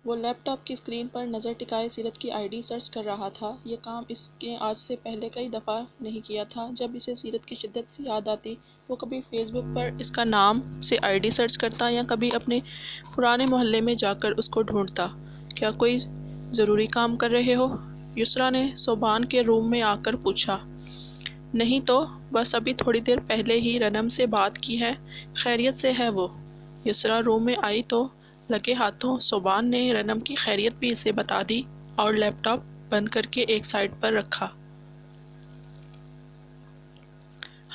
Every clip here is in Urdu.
وہ لیپ ٹاپ کی اسکرین پر نظر ٹکائے سیرت کی آئی ڈی سرچ کر رہا تھا۔ یہ کام اس نے آج سے پہلے کئی دفعہ نہیں کیا تھا۔ جب اسے سیرت کی شدت سے یاد آتی، وہ کبھی فیس بک پر اس کا نام سے آئی ڈی سرچ کرتا یا کبھی اپنے پرانے محلے میں جا کر اس کو ڈھونڈتا۔ کیا کوئی ضروری کام کر رہے ہو؟ یسریٰ نے صوبان کے روم میں آ کر پوچھا۔ نہیں تو، بس ابھی تھوڑی دیر پہلے ہی رنم سے بات کی ہے، خیریت سے ہے وہ۔ یسریٰ روم میں آئی تو لگے ہاتھوں صوبان نے رنم کی خیریت بھی اسے بتا دی اور لیپ ٹاپ بند کر کے ایک سائڈ پر رکھا۔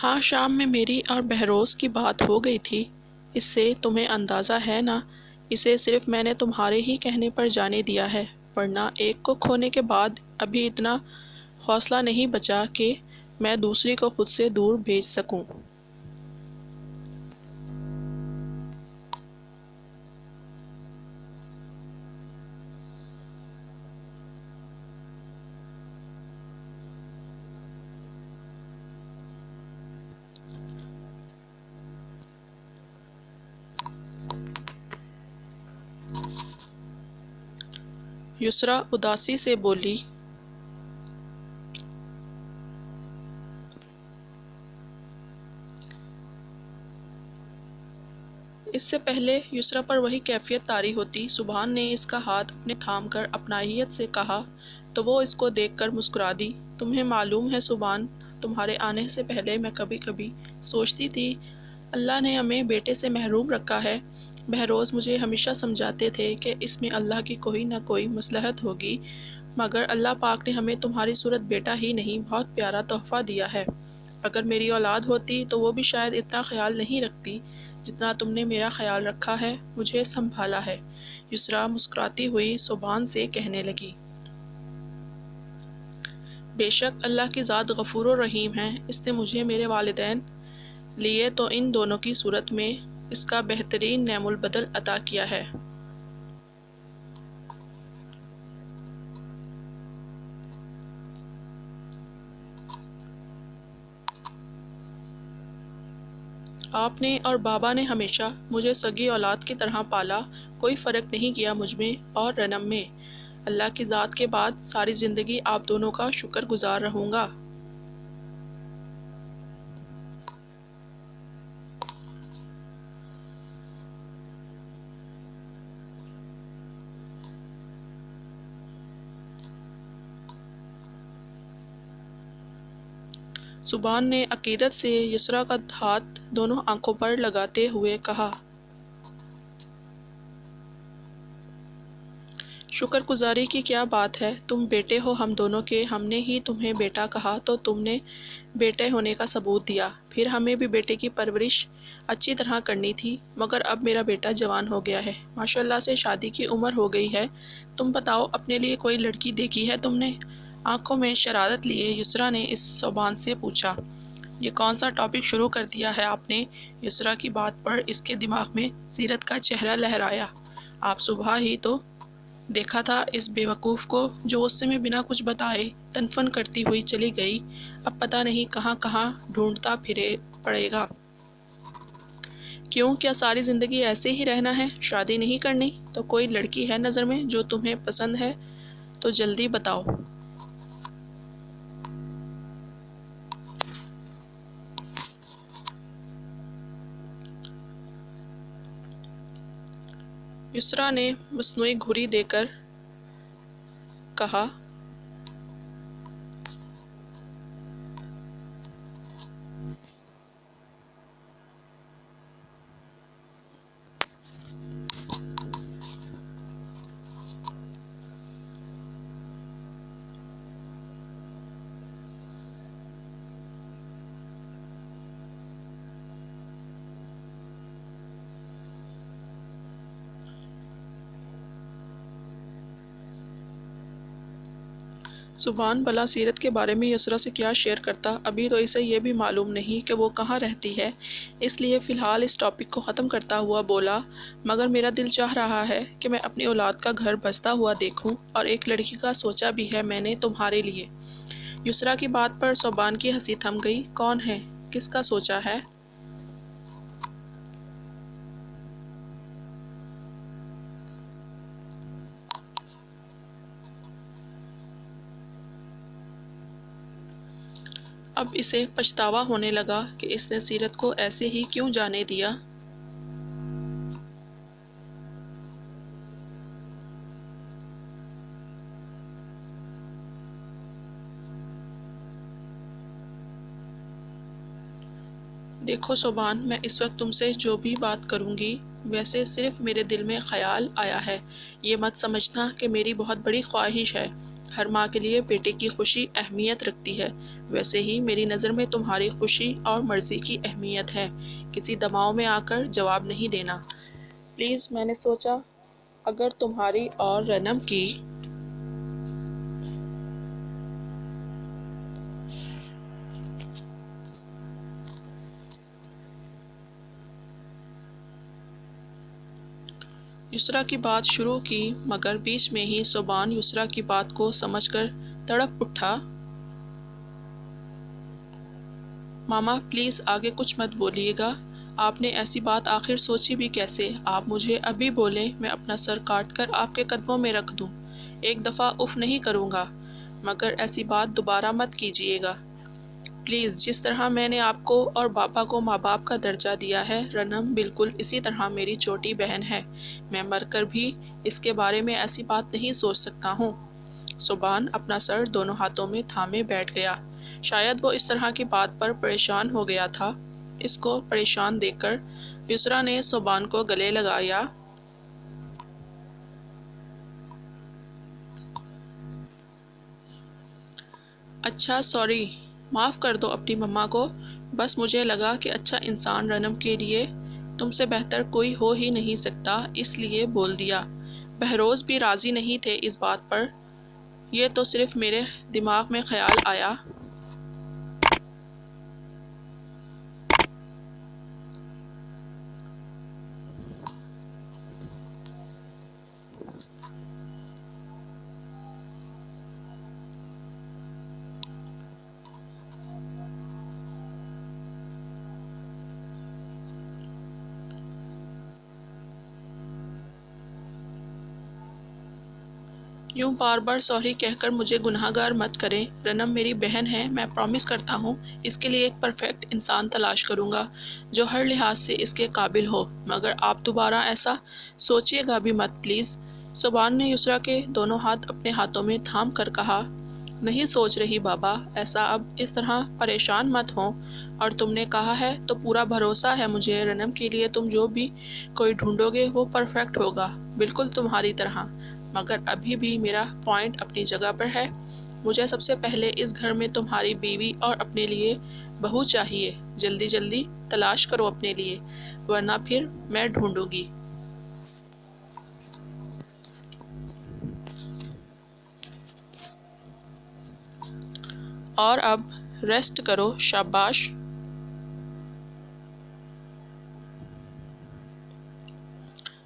ہاں، شام میں میری اور بہروز کی بات ہو گئی تھی۔ اس سے تمہیں اندازہ ہے نا، اسے صرف میں نے تمہارے ہی کہنے پر جانے دیا ہے، ورنہ ایک کو کھونے کے بعد ابھی اتنا حوصلہ نہیں بچا کہ میں دوسری کو خود سے دور بھیج سکوں۔ یسریٰ اداسی سے بولی۔ اس سے پہلے یسریٰ پر وہی کیفیت طاری ہوتی، سبحان نے اس کا ہاتھ اپنے تھام کر اپنائیت سے کہا تو وہ اس کو دیکھ کر مسکرا دی۔ تمہیں معلوم ہے سبحان، تمہارے آنے سے پہلے میں کبھی کبھی سوچتی تھی اللہ نے ہمیں بیٹے سے محروم رکھا ہے۔ بہروز مجھے ہمیشہ سمجھاتے تھے کہ اس میں اللہ کی کوئی نہ کوئی مصلحت ہوگی، مگر اللہ پاک نے ہمیں تمہاری صورت بیٹا ہی نہیں بہت پیارا تحفہ دیا ہے۔ اگر میری اولاد ہوتی تو وہ بھی شاید اتنا خیال نہیں رکھتی جتنا تم نے میرا خیال رکھا ہے، مجھے سنبھالا ہے۔ یسریٰ مسکراتی ہوئی صوبان سے کہنے لگی۔ بے شک اللہ کی ذات غفور و رحیم ہے، اس نے مجھے میرے والدین لیے تو ان دونوں کی صورت میں اس کا بہترین نعم البدل عطا کیا ہے۔ آپ نے اور بابا نے ہمیشہ مجھے سگی اولاد کی طرح پالا، کوئی فرق نہیں کیا مجھ میں اور رنم میں۔ اللہ کی ذات کے بعد ساری زندگی آپ دونوں کا شکر گزار رہوں گا۔ سبحان نے عقیدت سے یسریٰ کا ہاتھ دونوں آنکھوں پر لگاتے ہوئے کہا۔ شکر گزاری کی کیا بات ہے، تم بیٹے ہو ہم دونوں کے، ہم نے ہی تمہیں بیٹا کہا تو تم نے بیٹے ہونے کا ثبوت دیا، پھر ہمیں بھی بیٹے کی پرورش اچھی طرح کرنی تھی، مگر اب میرا بیٹا جوان ہو گیا ہے، ماشاءاللہ سے شادی کی عمر ہو گئی ہے، تم بتاؤ اپنے لیے کوئی لڑکی دیکھی ہے تم نے؟ آنکھوں میں شرارت لیے یسریٰ نے اس صوبان سے پوچھا۔ یہ کون سا ٹاپک شروع کر دیا ہے آپ نے؟ یسریٰ کی بات پر اس کے دماغ میں سیرت کا چہرہ لہرایا۔ آپ صبح ہی تو دیکھا تھا اس بے وقوف کو، جو غصے میں بنا کچھ بتائے تنفن کرتی ہوئی چلی گئی، اب پتہ نہیں کہاں کہاں ڈھونڈتا پڑے گا۔ کیوں، کیا ساری زندگی ایسے ہی رہنا ہے، شادی نہیں کرنی؟ تو کوئی لڑکی ہے نظر میں جو تمہیں پسند ہے تو جلدی بتاؤ۔ یسریٰ نے مصنوعی گھڑی دے کر کہا۔ سبحان بھلا سیرت کے بارے میں یسریٰ سے کیا شیئر کرتا، ابھی تو اسے یہ بھی معلوم نہیں کہ وہ کہاں رہتی ہے، اس لیے فی الحال اس ٹاپک کو ختم کرتا ہوا بولا، مگر میرا دل چاہ رہا ہے کہ میں اپنی اولاد کا گھر بستا ہوا دیکھوں، اور ایک لڑکی کا سوچا بھی ہے میں نے تمہارے لیے۔ یسریٰ کی بات پر صوبان کی ہنسی تھم گئی۔ کون ہے، کس کا سوچا ہے؟ اب اسے پچھتاوا ہونے لگا کہ اس نے سیرت کو ایسے ہی کیوں جانے دیا۔ دیکھو صبحان، میں اس وقت تم سے جو بھی بات کروں گی ویسے صرف میرے دل میں خیال آیا ہے، یہ مت سمجھنا کہ میری بہت بڑی خواہش ہے۔ ہر ماں کے لیے بیٹے کی خوشی اہمیت رکھتی ہے، ویسے ہی میری نظر میں تمہاری خوشی اور مرضی کی اہمیت ہے۔ کسی دباؤ میں آ کر جواب نہیں دینا پلیز۔ میں نے سوچا اگر تمہاری اور رنم کی یسریٰ کی بات شروع کی، مگر بیچ میں ہی صبحان یسریٰ کی بات کو سمجھ کر تڑپ اٹھا۔ ماما پلیز آگے کچھ مت بولیے گا، آپ نے ایسی بات آخر سوچی بھی کیسے؟ آپ مجھے ابھی بولیں، میں اپنا سر کاٹ کر آپ کے قدموں میں رکھ دوں۔ ایک دفعہ اف نہیں کروں گا، مگر ایسی بات دوبارہ مت کیجیے گا پلیز۔ جس طرح میں نے آپ کو اور بابا کو ماں باپ کا درجہ دیا ہے، رنم بالکل اسی طرح میری چھوٹی بہن ہے۔ میں مر کر بھی اس کے بارے میں ایسی بات نہیں سوچ سکتا ہوں۔ صبحان اپنا سر دونوں ہاتھوں میں تھامے بیٹھ گیا، شاید وہ اس طرح کی بات پر پریشان ہو گیا تھا۔ اس کو پریشان دیکھ کر یسریٰ نے صبحان کو گلے لگایا۔ اچھا سوری، معاف کر دو اپنی مما کو، بس مجھے لگا کہ اچھا انسان رنم کے لیے تم سے بہتر کوئی ہو ہی نہیں سکتا، اس لیے بول دیا۔ بہروز بھی راضی نہیں تھے اس بات پر، یہ تو صرف میرے دماغ میں خیال آیا۔ یوں بار بار سوری کہہ کر مجھے گناہ گار مت کریں، رنم میری بہن ہے، میں پرامس کرتا ہوں اس کے لیے ایک پرفیکٹ انسان تلاش کروں گا جو ہر لحاظ سے اس کے قابل ہو، مگر آپ دوبارہ ایسا سوچیے گا بھی مت پلیز۔ صبحان نے یسریٰ کے دونوں ہاتھ اپنے ہاتھوں میں تھام کر کہا، نہیں سوچ رہی بابا، ایسا اب اس طرح پریشان مت ہوں، اور تم نے کہا ہے تو پورا بھروسہ ہے مجھے، رنم کے لیے تم جو بھی کوئی ڈھونڈو گے وہ پرفیکٹ ہوگا، بالکل تمہاری طرح۔ مگر ابھی بھی میرا پوائنٹ اپنی جگہ پر ہے، مجھے سب سے پہلے اس گھر میں تمہاری بیوی اور اپنے لیے بہو چاہیے، جلدی جلدی تلاش کرو اپنے لیے، ورنہ پھر میں ڈھونڈوں گی۔ اور اب ریسٹ کرو، شاباش۔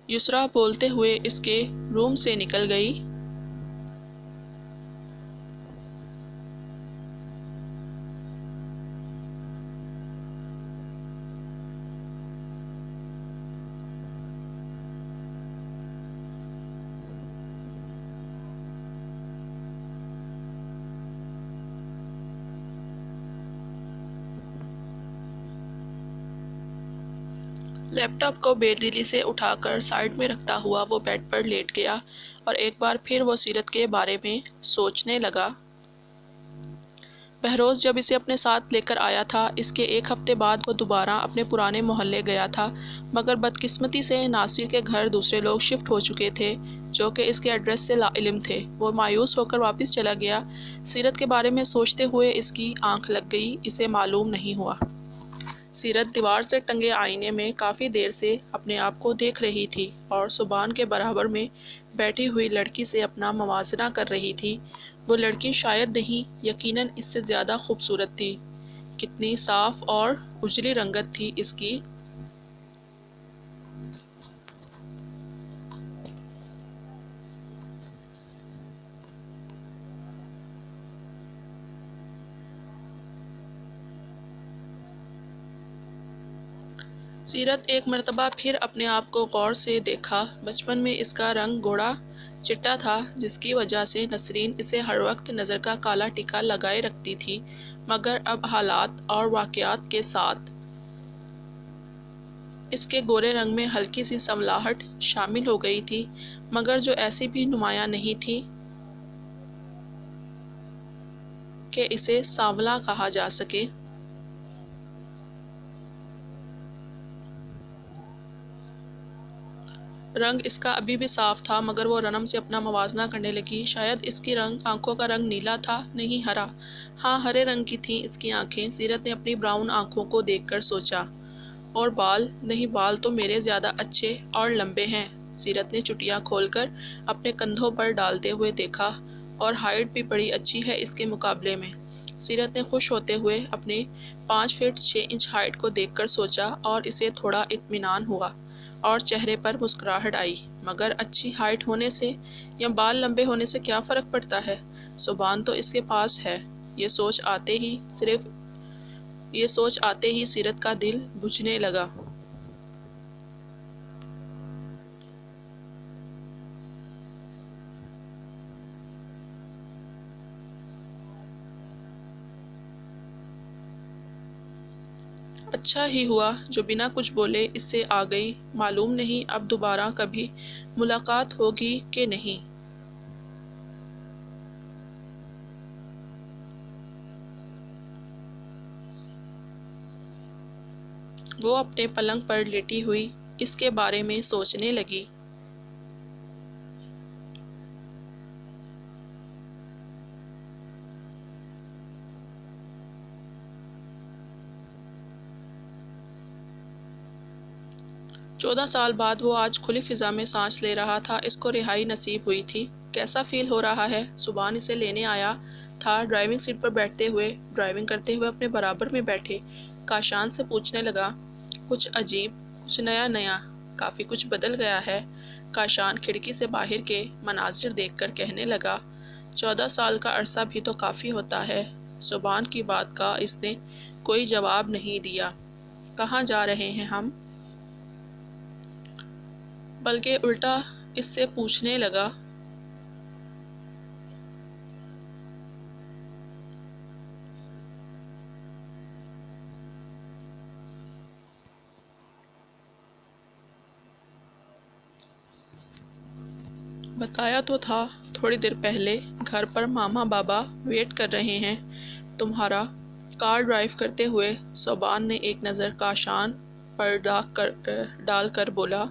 یسریٰ بولتے ہوئے اس کے روم سے نکل گئی۔ لیپ ٹاپ کو بے دلی سے اٹھا کر سائیڈ میں رکھتا ہوا وہ بیڈ پر لیٹ گیا اور ایک بار پھر وہ سیرت کے بارے میں سوچنے لگا۔ بہروز جب اسے اپنے ساتھ لے کر آیا تھا، اس کے ایک ہفتے بعد وہ دوبارہ اپنے پرانے محلے گیا تھا، مگر بدقسمتی سے ناصر کے گھر دوسرے لوگ شفٹ ہو چکے تھے جو کہ اس کے ایڈریس سے لا علم تھے۔ وہ مایوس ہو کر واپس چلا گیا۔ سیرت کے بارے میں سوچتے ہوئے اس کی آنکھ لگ گئی، اسے معلوم نہیں ہوا۔ سیرت دیوار سے ٹنگے آئینے میں کافی دیر سے اپنے آپ کو دیکھ رہی تھی اور صبحان کے برابر میں بیٹھی ہوئی لڑکی سے اپنا موازنہ کر رہی تھی۔ وہ لڑکی شاید نہیں، یقیناً اس سے زیادہ خوبصورت تھی۔ کتنی صاف اور اجلی رنگت تھی اس کی۔ سیرت ایک مرتبہ پھر اپنے آپ کو غور سے دیکھا۔ بچپن میں اس کا رنگ گوڑا چٹا تھا، جس کی وجہ سے نسرین اسے ہر وقت نظر کا کالا ٹکا لگائے رکھتی تھی، مگر اب حالات اور واقعات کے ساتھ اس کے گورے رنگ میں ہلکی سی سنولاہٹ شامل ہو گئی تھی، مگر جو ایسی بھی نمایاں نہیں تھی کہ اسے سانولا کہا جا سکے۔ رنگ اس کا ابھی بھی صاف تھا، مگر وہ رنم سے اپنا موازنہ کرنے لگی۔ شاید اس کی آنکھوں کا رنگ نیلا تھا، نہیں ہرا۔ ہاں، ہرے رنگ کی تھیں اس کی آنکھیں۔ سیرت نے اپنی براؤن آنکھوں کو دیکھ کر سوچا۔ اور بال؟ نہیں، بال تو میرے زیادہ اچھے اور لمبے ہیں۔ سیرت نے چٹیاں کھول کر اپنے کندھوں پر ڈالتے ہوئے دیکھا، اور ہائٹ بھی بڑی اچھی ہے اس کے مقابلے میں۔ سیرت نے خوش ہوتے ہوئے اپنے 5 فٹ 6 انچ ہائٹ کو دیکھ کر سوچا، اور اسے تھوڑا اطمینان ہوا اور چہرے پر مسکراہٹ آئی۔ مگر اچھی ہائٹ ہونے سے یا بال لمبے ہونے سے کیا فرق پڑتا ہے؟ زبان تو اس کے پاس ہے۔ یہ سوچ آتے ہی سیرت کا دل بجھنے لگا۔ اچھا ہی ہوا جو بنا کچھ بولے اس سے آ گئی۔ معلوم نہیں اب دوبارہ کبھی ملاقات ہوگی کہ نہیں۔ وہ اپنے پلنگ پر لیٹی ہوئی اس کے بارے میں سوچنے لگی۔ چودہ سال بعد وہ آج کھلی فضا میں سانس لے رہا تھا۔ اس کو رہائی نصیب ہوئی تھی۔ کیسا فیل ہو رہا ہے؟ سبحان اسے لینے آیا تھا۔ ڈرائیونگ سیٹ پر بیٹھتے ہوئے، ڈرائیونگ کرتے ہوئے اپنے برابر میں بیٹھے کاشان سے پوچھنے لگا۔ کچھ عجیب، کچھ نیا، کافی کچھ بدل گیا ہے۔ کاشان کھڑکی سے باہر کے مناظر دیکھ کر کہنے لگا۔ 14 سال کا عرصہ بھی تو کافی ہوتا ہے۔ سبحان کی بات کا اس نے کوئی جواب نہیں دیا۔ کہاں جا رہے ہیں ہم؟ بلکہ الٹا اس سے پوچھنے لگا۔ بتایا تو تھا تھوڑی دیر پہلے، گھر پر ماما بابا ویٹ کر رہے ہیں تمہارا۔ کار ڈرائیو کرتے ہوئے سبحان نے ایک نظر کاشان پر ڈال کر بولا۔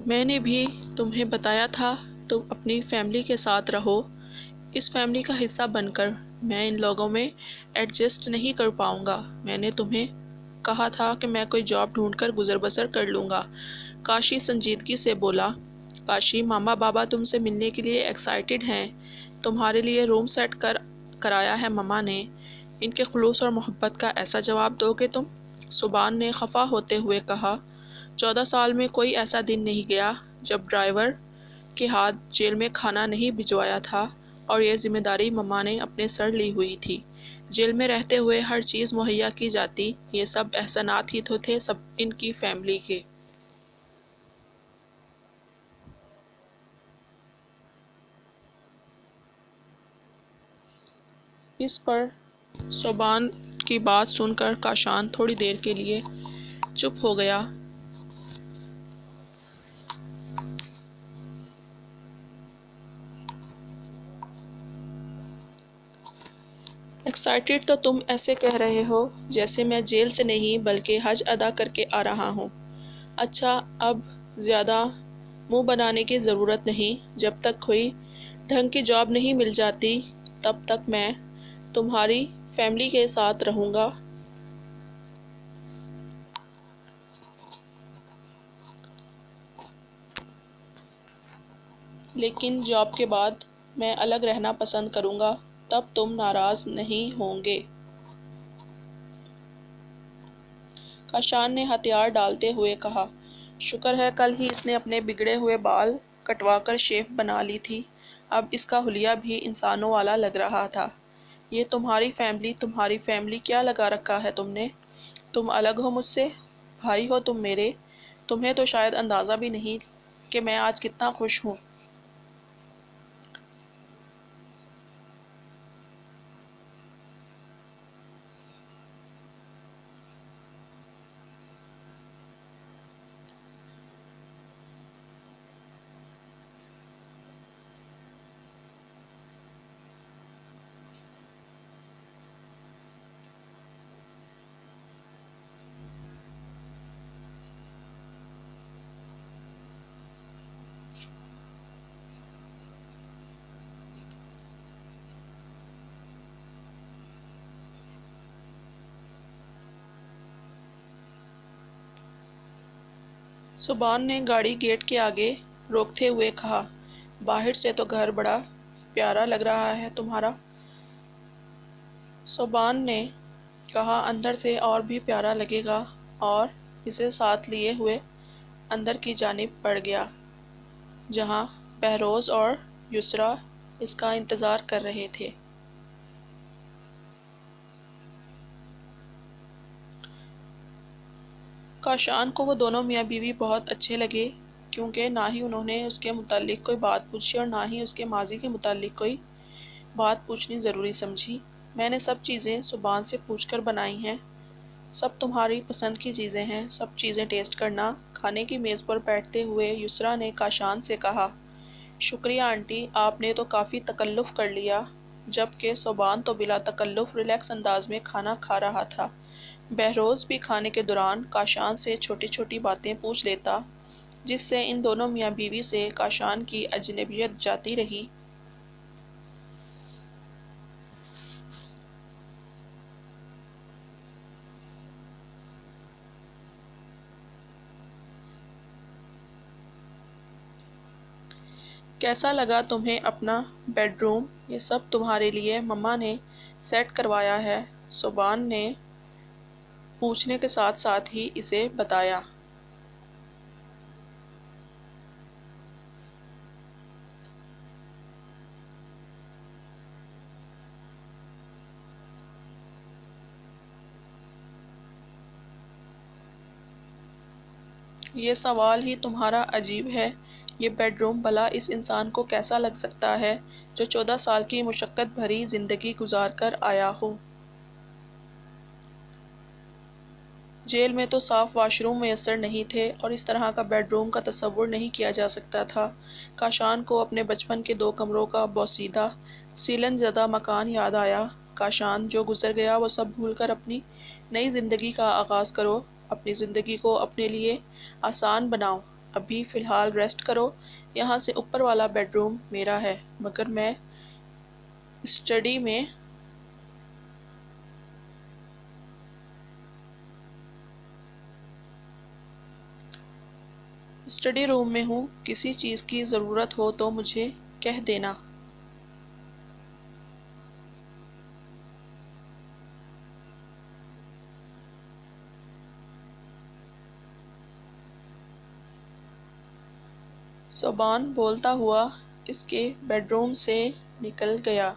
میں نے بھی تمہیں بتایا تھا تم اپنی فیملی کے ساتھ رہو، اس فیملی کا حصہ بن کر۔ میں ان لوگوں میں ایڈجسٹ نہیں کر پاؤں گا۔ میں نے تمہیں کہا تھا کہ میں کوئی جاب ڈھونڈ کر گزر بسر کر لوں گا۔ کاشی سنجیدگی سے بولا۔ کاشی، ماما بابا تم سے ملنے کے لیے ایکسائٹیڈ ہیں۔ تمہارے لیے روم سیٹ کرایا ہے مما نے۔ ان کے خلوص اور محبت کا ایسا جواب دو گے تم؟ سبحان نے خفا ہوتے ہوئے کہا۔ 14 سال میں کوئی ایسا دن نہیں گیا جب ڈرائیور کے ہاتھ جیل میں کھانا نہیں بھجوایا تھا، اور یہ ذمہ داری مما نے اپنے سر لی ہوئی تھی۔ جیل میں رہتے ہوئے ہر چیز مہیا کی جاتی، یہ سب احسانات ہی تو تھے سب ان کی فیملی کے۔ اس پر سبحان کی بات سن کر کاشان تھوڑی دیر کے لیے چپ ہو گیا۔ ایکسائٹیڈ تو تم ایسے کہہ رہے ہو جیسے میں جیل سے نہیں بلکہ حج ادا کر کے آ رہا ہوں۔ اچھا، اب زیادہ منہ بنانے کی ضرورت نہیں۔ جب تک کوئی ڈھنگ کی جاب نہیں مل جاتی تب تک میں تمہاری فیملی کے ساتھ رہوں گا۔ لیکن جاب کے بعد میں الگ رہنا پسند کروں گا، تب تم ناراض نہیں ہوں گے۔ کاشان نے ہتھیار ڈالتے ہوئے کہا۔ شکر ہے کل ہی اس نے اپنے بگڑے ہوئے بال کٹوا کر شیف بنا لی تھی، اب اس کا حلیہ بھی انسانوں والا لگ رہا تھا۔ یہ تمہاری فیملی کیا لگا رکھا ہے تم نے؟ تم الگ ہو مجھ سے، بھائی ہو تم میرے، تمہیں تو شاید اندازہ بھی نہیں کہ میں آج کتنا خوش ہوں۔ صبان نے گاڑی گیٹ کے آگے روکتے ہوئے کہا، باہر سے تو گھر بڑا پیارا لگ رہا ہے تمہارا۔ صبان نے کہا، اندر سے اور بھی پیارا لگے گا، اور اسے ساتھ لیے ہوئے اندر کی جانب بڑھ گیا، جہاں بہروز اور یسریٰ اس کا انتظار کر رہے تھے۔ کاشان کو وہ دونوں میاں بیوی بہت اچھے لگے، کیونکہ نہ ہی انہوں نے اس کے متعلق کوئی بات پوچھی اور نہ ہی اس کے ماضی کے متعلق کوئی بات پوچھنی ضروری سمجھی۔ میں نے سب چیزیں صبان سے پوچھ کر بنائی ہیں، سب تمہاری پسند کی چیزیں ہیں، سب چیزیں ٹیسٹ کرنا۔ کھانے کی میز پر بیٹھتے ہوئے یسریٰ نے کاشان سے کہا، شکریہ آنٹی، آپ نے تو کافی تکلف کر لیا، جبکہ صبان تو بلا تکلف ریلیکس انداز میں کھانا کھا رہا تھا۔ بہروز بھی کھانے کے دوران کاشان سے چھوٹی چھوٹی باتیں پوچھ لیتا، جس سے ان دونوں میاں بیوی سے کاشان کی اجنبیت جاتی رہی۔ کیسا لگا تمہیں اپنا بیڈ روم؟ یہ سب تمہارے لیے مما نے سیٹ کروایا ہے، صبان نے پوچھنے کے ساتھ ساتھ ہی اسے بتایا۔ یہ سوال ہی تمہارا عجیب ہے، یہ بیڈ روم بھلا اس انسان کو کیسا لگ سکتا ہے جو 14 سال کی مشقت بھری زندگی گزار کر آیا ہو؟ جیل میں تو صاف واش روم میسر نہیں تھے، اور اس طرح کا بیڈ روم کا تصور نہیں کیا جا سکتا تھا۔ کاشان کو اپنے بچپن کے 2 کمروں کا بوسیدہ سیلن زدہ مکان یاد آیا۔ کاشان، جو گزر گیا وہ سب بھول کر اپنی نئی زندگی کا آغاز کرو، اپنی زندگی کو اپنے لیے آسان بناؤ۔ ابھی فی الحال ریسٹ کرو، یہاں سے اوپر والا بیڈ روم میرا ہے، مگر میں اسٹڈی روم میں ہوں، کسی چیز کی ضرورت ہو تو مجھے کہہ دینا۔ صبان بولتا ہوا اس کے بیڈ روم سے نکل گیا۔